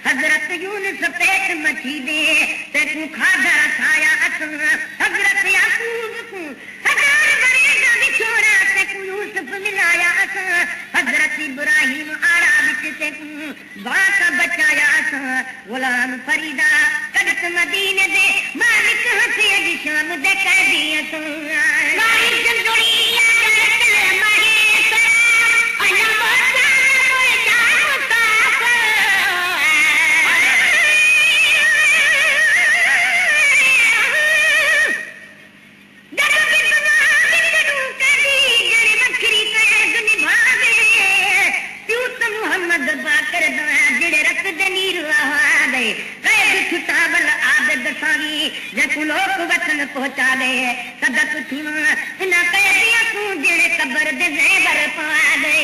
हजरत यूनुस पेट मची दे ते तू खाधा खाया असां हजरत याकूब को हजार बरेगा बिछोड़ा ते तू यूसुफ मिलाया असां हजरत इब्राहिम आड़ा विच ते तू बाका बचाया असां गुलाम फरीदा कद बस मदीने दे मालिक हथे अज शाम दे कैदियां तू मारी जंदुड़िया करते महेश अल्लाह मोचा कोई जाम साफ जब भी दुआ बिकरू कदी जड़ी बखरी कैद निभावे प्यूत मोहम्मद बाकर दा जड़े रख दे नीर रहा दे कैद छुटावल आदत दसावी जकु लोक वतन पहुंचा दे सदक थी ना कैदियां तू जड़े कब्र दे ज़ेवर पा दे